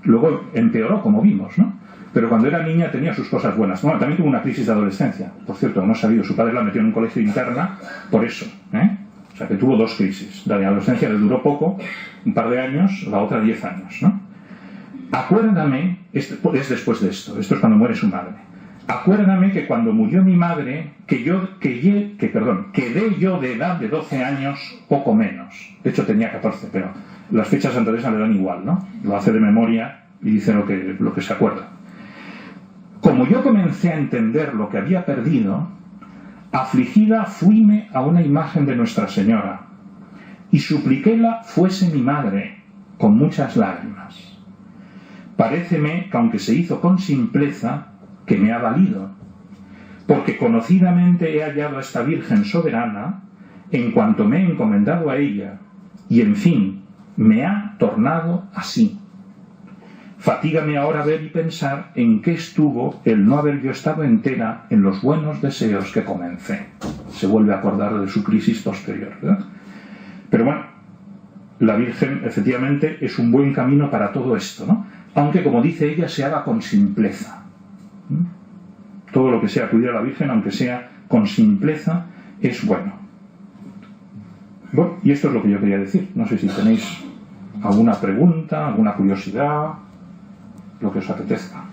Speaker 2: Luego empeoró, como vimos, ¿no? Pero cuando era niña tenía sus cosas buenas. Bueno, también tuvo una crisis de adolescencia. Por cierto, hemos sabido, su padre la metió en un colegio interna por eso, O sea, que tuvo dos crisis. La de adolescencia le duró poco, un par de años, la otra 10 años, ¿no? Acuérdame, es después de esto es cuando muere su madre. Acuérdame que cuando murió mi madre, quedé yo de edad de 12 años, poco menos. De hecho tenía 14, pero las fechas de Santa Teresa le dan igual, ¿no? Lo hace de memoria y dice lo que se acuerda. Como yo comencé a entender lo que había perdido, afligida fuime a una imagen de Nuestra Señora y supliquéla fuese mi madre con muchas lágrimas. Paréceme que aunque se hizo con simpleza, que me ha valido, porque conocidamente he hallado a esta Virgen soberana en cuanto me he encomendado a ella, y en fin, me ha tornado así. Fatígame ahora ver y pensar en qué estuvo el no haber yo estado entera en los buenos deseos que comencé. Se vuelve a acordar de su crisis posterior, ¿verdad? Pero bueno, la Virgen efectivamente es un buen camino para todo esto, ¿no? Aunque, como dice ella, se haga con simpleza. Todo lo que sea acudir a la Virgen, aunque sea con simpleza, es bueno. Bueno, y esto es lo que yo quería decir. No sé si tenéis alguna pregunta, alguna curiosidad, lo que os apetezca.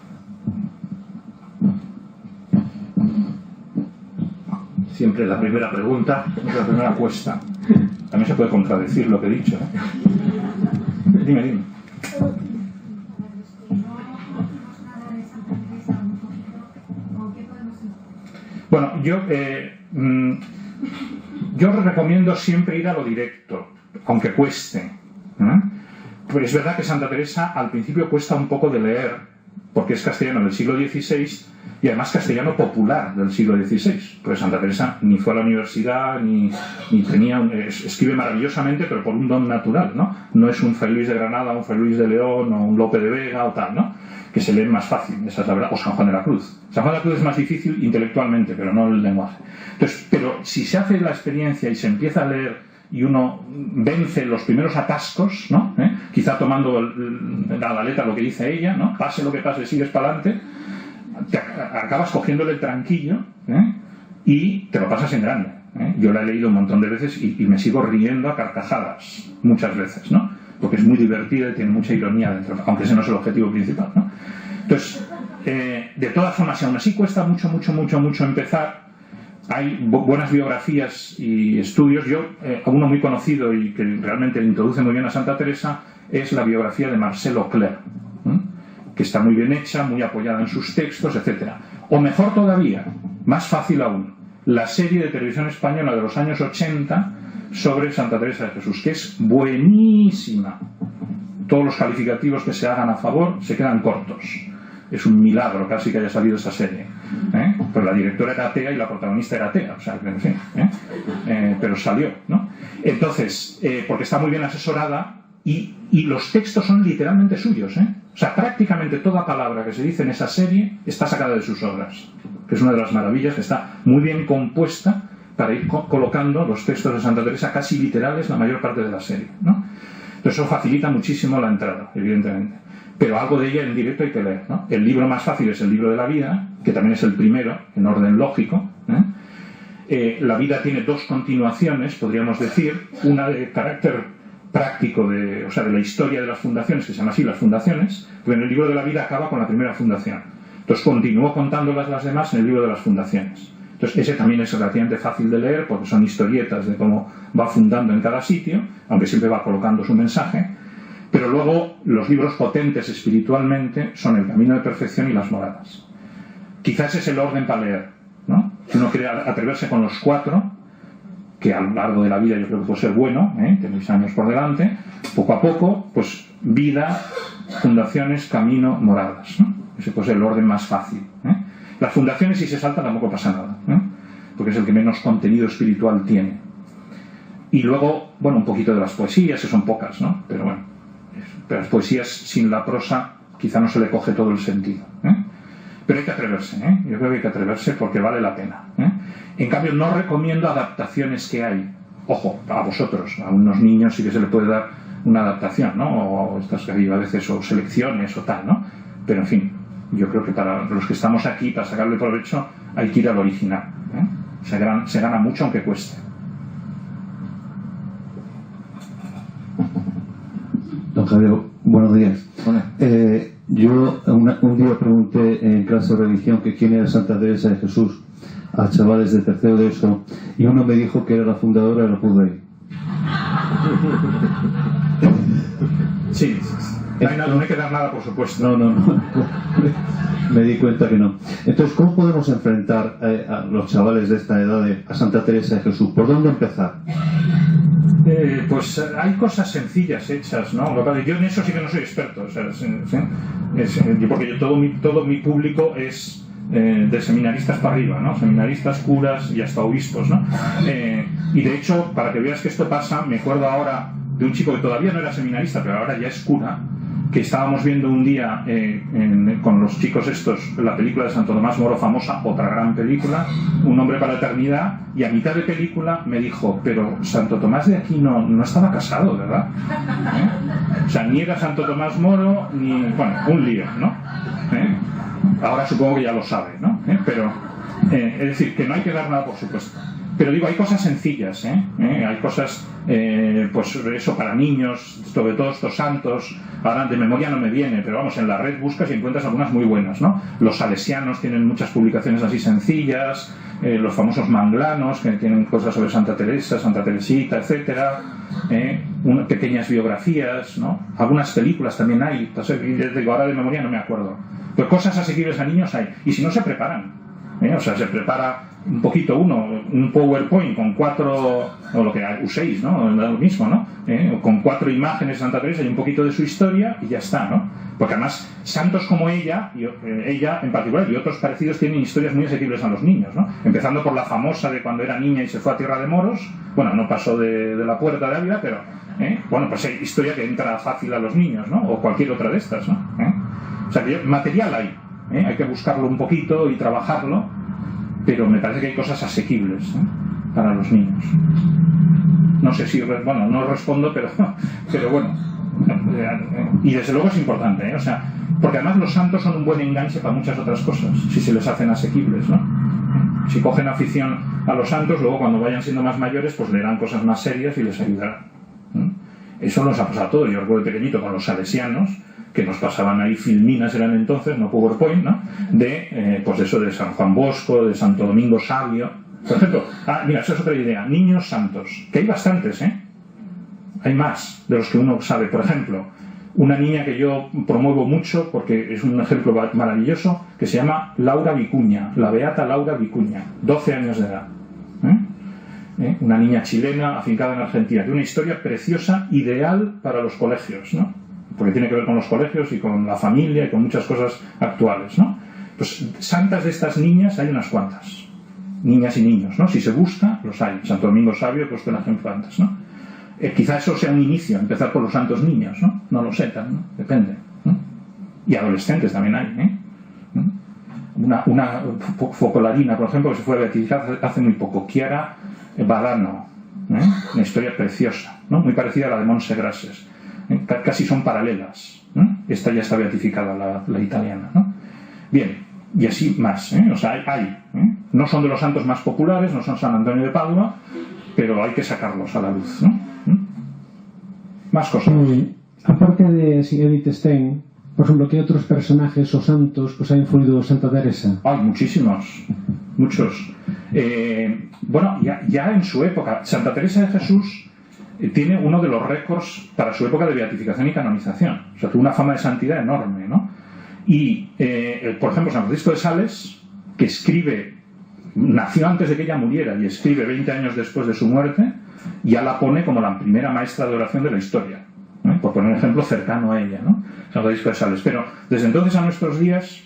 Speaker 2: Siempre la primera pregunta es la primera apuesta. También se puede contradecir lo que he dicho, ¿eh? Dime. Bueno, yo os recomiendo siempre ir a lo directo, aunque cueste. Pero es verdad que Santa Teresa al principio cuesta un poco de leer, porque es castellano del siglo XVI y además castellano popular del siglo XVI. Pues Santa Teresa ni fue a la universidad, ni tenía... escribe maravillosamente, pero por un don natural, ¿no? No es un Fray Luis de Granada, un Fray Luis de León o un Lope de Vega o tal, ¿no? Que se leen más fácil, esa es la verdad, o San Juan de la Cruz. San Juan de la Cruz es más difícil intelectualmente, pero no el lenguaje. Entonces, pero si se hace la experiencia y se empieza a leer y uno vence los primeros atascos, ¿no? Quizá tomando a la letra lo que dice ella, ¿no? Pase lo que pase, sigues para adelante, acabas cogiéndole el tranquillo, y te lo pasas en grande. Yo la he leído un montón de veces y me sigo riendo a carcajadas muchas veces, ¿no? Porque es muy divertida y tiene mucha ironía dentro, aunque ese no es el objetivo principal, ¿no? Entonces, de todas formas, si aún así cuesta mucho empezar, hay buenas biografías y estudios. Yo, uno muy conocido y que realmente introduce muy bien a Santa Teresa es la biografía de Marcelo Cler, que está muy bien hecha, muy apoyada en sus textos, etc. O mejor todavía, más fácil aún, la serie de televisión española de los años 80 sobre Santa Teresa de Jesús, que es buenísima. Todos los calificativos que se hagan a favor se quedan cortos. Es un milagro casi que haya salido esa serie, pues la directora era atea y la protagonista era atea, o sea, en fin, pero salió, ¿no? Entonces, porque está muy bien asesorada y los textos son literalmente suyos, o sea, prácticamente toda palabra que se dice en esa serie está sacada de sus obras, que es una de las maravillas, que está muy bien compuesta para ir colocando los textos de Santa Teresa casi literales la mayor parte de la serie, ¿no? Entonces eso facilita muchísimo la entrada, evidentemente. pero algo de ella en directo hay que leer, ¿no? El libro más fácil es el libro de la vida, que también es el primero, en orden lógico. La vida tiene dos continuaciones, podríamos decir, una de carácter práctico, de la historia de las fundaciones, que se llama así, las fundaciones, pero en el libro de la vida acaba con la primera fundación. Entonces continuó contándolas las demás en el libro de las fundaciones. Entonces ese también es relativamente fácil de leer, porque son historietas de cómo va fundando en cada sitio, aunque siempre va colocando su mensaje. Pero luego los libros potentes espiritualmente son El Camino de Perfección y Las Moradas. Quizás es el orden para leer, ¿no? Si uno quiere atreverse con los 4, que a lo largo de la vida yo creo que puede ser bueno, tenéis años por delante, poco a poco, pues vida, fundaciones, camino, moradas, ¿no? Ese puede ser el orden más fácil. Las fundaciones, si se salta, tampoco pasa nada, porque es el que menos contenido espiritual tiene. Y luego, bueno, un poquito de las poesías, que son pocas, ¿no? Pero bueno. Pero las poesías sin la prosa quizá no se le coge todo el sentido, pero hay que atreverse, yo creo que hay que atreverse porque vale la pena, En cambio no recomiendo adaptaciones que hay, ojo, a vosotros, a unos niños sí que se le puede dar una adaptación, ¿no? O estas que hay a veces, o selecciones o tal, ¿no? Pero en fin, yo creo que para los que estamos aquí, para sacarle provecho, hay que ir al original, se gana mucho aunque cueste.
Speaker 3: Don Javier, buenos días. Yo un día pregunté en clase de religión que quién era Santa Teresa de Jesús a chavales de tercero de eso, y uno me dijo que era la fundadora del Opus Dei.
Speaker 2: Sí, no hay que dar nada, por supuesto.
Speaker 3: No. Me di cuenta que no. Entonces, ¿cómo podemos enfrentar a los chavales de esta edad a Santa Teresa de Jesús? ¿Por dónde empezar?
Speaker 2: Pues hay cosas sencillas hechas, ¿no? Yo en eso sí que no soy experto, porque todo mi público es de seminaristas para arriba, ¿no? Seminaristas, curas y hasta obispos, ¿no? Y de hecho, para que veas que esto pasa, me acuerdo ahora de un chico que todavía no era seminarista, pero ahora ya es cura, que estábamos viendo un día con los chicos estos la película de Santo Tomás Moro famosa, otra gran película, Un hombre para la eternidad, y a mitad de película me dijo, pero Santo Tomás de Aquino no estaba casado, ¿verdad? O sea, ni era Santo Tomás Moro, ni... bueno, un lío, ¿no? Ahora supongo que ya lo sabe, ¿no? Pero, es decir, que no hay que dar nada, por supuesto. Pero digo, hay cosas sencillas, hay cosas, pues eso, para niños, sobre todo estos santos. Ahora de memoria no me viene, pero vamos, en la red buscas y encuentras algunas muy buenas, ¿no? Los salesianos tienen muchas publicaciones así sencillas, los famosos manglanos, que tienen cosas sobre Santa Teresa, Santa Teresita, etcétera, pequeñas biografías, ¿no? Algunas películas también hay, entonces, ahora de memoria no me acuerdo. Pero cosas asequibles a niños hay, y si no se preparan, o sea, se prepara un poquito un PowerPoint con 4, o lo que uséis, ¿no? Lo mismo, ¿no? Con 4 imágenes de Santa Teresa y un poquito de su historia y ya está, ¿no? Porque además, santos como ella en particular y otros parecidos tienen historias muy asequibles a los niños, ¿no? Empezando por la famosa de cuando era niña y se fue a tierra de moros, bueno, no pasó de la puerta de Ávila, pero, bueno, pues hay historia que entra fácil a los niños, ¿no? O cualquier otra de estas, ¿no? O sea, que material hay, hay que buscarlo un poquito y trabajarlo, pero me parece que hay cosas asequibles para los niños. No sé si, bueno, no respondo, pero bueno, y desde luego es importante, o sea, porque además los santos son un buen enganche para muchas otras cosas, si se les hacen asequibles, ¿no? Si cogen afición a los santos, luego cuando vayan siendo más mayores, pues leerán cosas más serias y les ayudará. Eso nos ha pasado a todos. Yo recuerdo pequeñito con los salesianos, que nos pasaban ahí filminas, eran entonces, no PowerPoint, ¿no? Pues eso de San Juan Bosco, de Santo Domingo Sabio. Por ejemplo, mira, esa es otra idea, niños santos, que hay bastantes, hay más de los que uno sabe. Por ejemplo, una niña que yo promuevo mucho, porque es un ejemplo maravilloso, que se llama Laura Vicuña, la beata Laura Vicuña, 12 años de edad. Una niña chilena afincada en Argentina, de una historia preciosa, ideal para los colegios, ¿no? Porque tiene que ver con los colegios y con la familia y con muchas cosas actuales, ¿no? Pues santas de estas niñas hay unas cuantas, niñas y niños, ¿no? Si se busca, los hay. Santo Domingo Sabio he puesto el ejemplo antes, ¿no? Quizá eso sea un inicio, empezar por los santos niños, ¿no? No lo sé, ¿no? Depende, ¿no? Y adolescentes también hay, Una focolarina, por ejemplo, que se fue a beatizar hace muy poco, Chiara Badano, una historia preciosa, ¿no? Muy parecida a la de Montse Grases. Casi son paralelas, Esta ya está beatificada, la italiana, ¿no? Bien, y así más, o sea, hay. No son de los santos más populares, no son San Antonio de Padua, pero hay que sacarlos a la luz, ¿no? Más cosas.
Speaker 4: Aparte de Edith Stein, por ejemplo, ¿qué otros personajes o santos pues ha influido Santa Teresa?
Speaker 2: Hay muchísimos, muchos. Bueno, ya en su época, Santa Teresa de Jesús tiene uno de los récords para su época de beatificación y canonización. O sea, tuvo una fama de santidad enorme, ¿no? Y, por ejemplo, San Francisco de Sales, que nació antes de que ella muriera y escribe 20 años después de su muerte, ya la pone como la primera maestra de oración de la historia, por poner un ejemplo cercano a ella, ¿no? San Francisco de Sales. Pero desde entonces a nuestros días,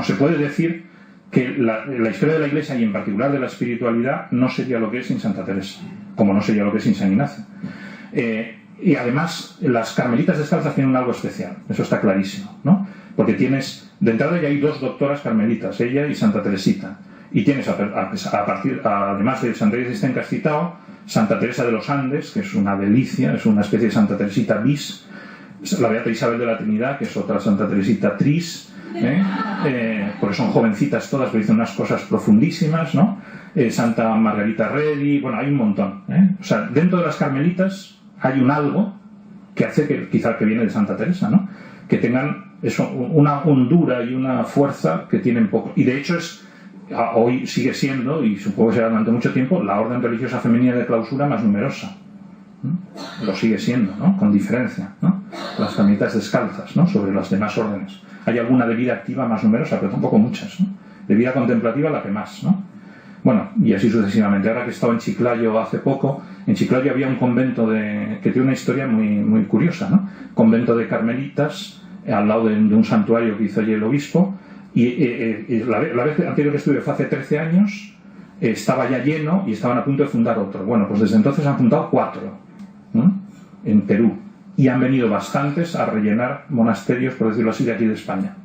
Speaker 2: se puede decir que la historia de la Iglesia y en particular de la espiritualidad no sería lo que es sin Santa Teresa, como no sería lo que es sin San Ignacio. Y además las carmelitas descalzas tienen algo especial, eso está clarísimo, ¿no? Porque de entrada ya hay 2 doctoras carmelitas, ella y Santa Teresita, y tienes además de Santa Teresa que has citado, Santa Teresa de los Andes, que es una delicia, es una especie de Santa Teresita bis, la Beata Isabel de la Trinidad, que es otra Santa Teresita tris, porque son jovencitas todas, pero dicen unas cosas profundísimas, ¿no? Santa Margarita Redi, bueno, hay un montón, O sea, dentro de las carmelitas hay un algo que hace que, quizá que viene de Santa Teresa, ¿no? Que tengan eso, una hondura y una fuerza que tienen poco. Y de hecho hoy sigue siendo, y supongo que será durante mucho tiempo, la orden religiosa femenina de clausura más numerosa. Lo sigue siendo, ¿no? Con diferencia, ¿no? Las carmelitas descalzas, ¿no? Sobre las demás órdenes. Hay alguna de vida activa más numerosa, pero tampoco muchas, ¿no? De vida contemplativa la que más, ¿no? Bueno, y así sucesivamente. Ahora que he estado en Chiclayo hace poco, en Chiclayo había un convento que tiene una historia muy, muy curiosa, ¿no? Convento de carmelitas al lado de un santuario que hizo allí el obispo, y la vez anterior que estuve fue hace 13 años, estaba ya lleno y estaban a punto de fundar otro. Bueno, pues desde entonces han fundado 4, ¿no? En Perú, y han venido bastantes a rellenar monasterios, por decirlo así, de aquí de España,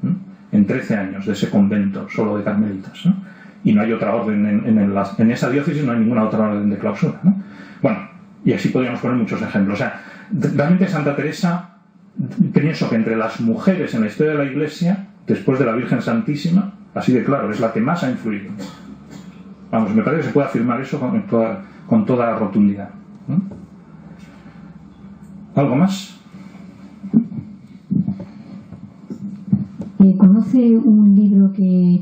Speaker 2: ¿no? En 13 años de ese convento solo de carmelitas, ¿no? Y no hay otra orden en esa diócesis, no hay ninguna otra orden de clausura, ¿no? Bueno, y así podríamos poner muchos ejemplos. O sea, realmente Santa Teresa, pienso que entre las mujeres en la historia de la Iglesia, después de la Virgen Santísima, así de claro, es la que más ha influido. Vamos, me parece que se puede afirmar eso con toda rotundidad, ¿no? ¿Algo más?
Speaker 5: ¿Conoce un libro que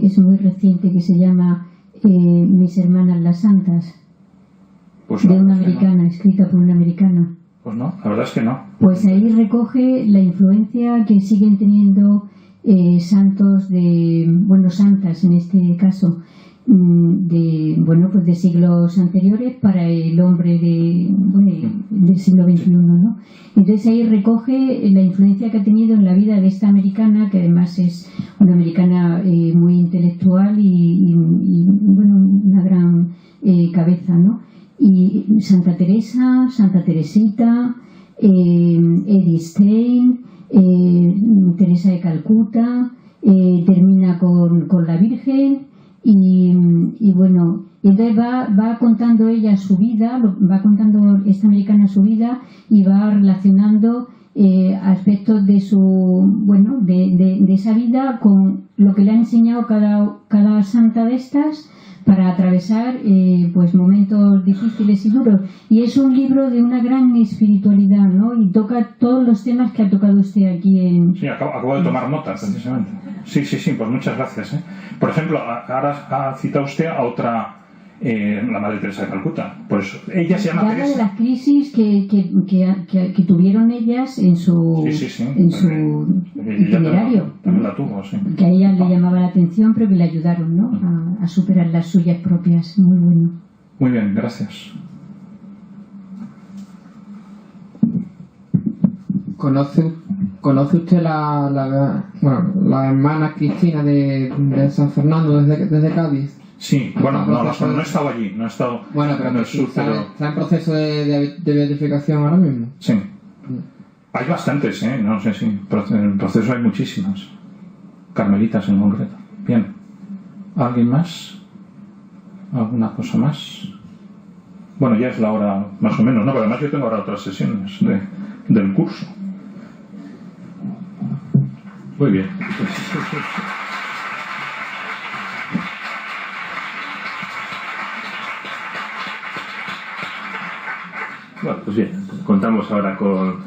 Speaker 5: es muy reciente, que se llama Mis hermanas las santas?
Speaker 2: Pues no,
Speaker 5: de una americana, escrita por una americana.
Speaker 2: Pues no, la verdad es que no.
Speaker 5: Pues ahí recoge la influencia que siguen teniendo santos santas en este caso, de siglos anteriores para el hombre del siglo XXI, ¿no? Entonces ahí recoge la influencia que ha tenido en la vida de esta americana, que además es una americana muy intelectual y una gran cabeza, ¿no? Y Santa Teresa, Santa Teresita, Edith Stein, Teresa de Calcuta, termina con la Virgen. Y entonces va contando ella su vida, va contando esta americana su vida, y va relacionando aspectos de de esa vida con lo que le ha enseñado cada santa de estas para atravesar momentos difíciles y duros. Y es un libro de una gran espiritualidad, ¿no? Y toca todos los temas que ha tocado usted aquí en...
Speaker 2: Sí, acabo de tomar nota, precisamente. Sí, pues muchas gracias, ¿eh? Por ejemplo, ahora ha citado usted a otra, la Madre Teresa de Calcuta. Pues ella se llama Teresa.
Speaker 5: De las crisis que tuvieron ellas en su itinerario.
Speaker 2: También la tuvo, sí.
Speaker 5: Que a ella le llamaba la atención, pero que le ayudaron, ¿no? A superar las suyas propias. Muy bueno.
Speaker 2: Muy bien, gracias.
Speaker 6: ¿Conoce usted la hermana Cristina de San Fernando desde Cádiz?
Speaker 2: Sí, bueno, no he estado allí, no he estado en el sur, pero...
Speaker 6: ¿Está en proceso de beatificación ahora mismo?
Speaker 2: Sí. Hay bastantes, no sé si en el proceso hay muchísimas. Carmelitas en concreto. Bien. ¿Alguien más? ¿Alguna cosa más? Bueno, ya es la hora más o menos, ¿no? Pero además yo tengo ahora otras sesiones del curso.
Speaker 1: Muy bien. Bueno, pues bien, contamos ahora con...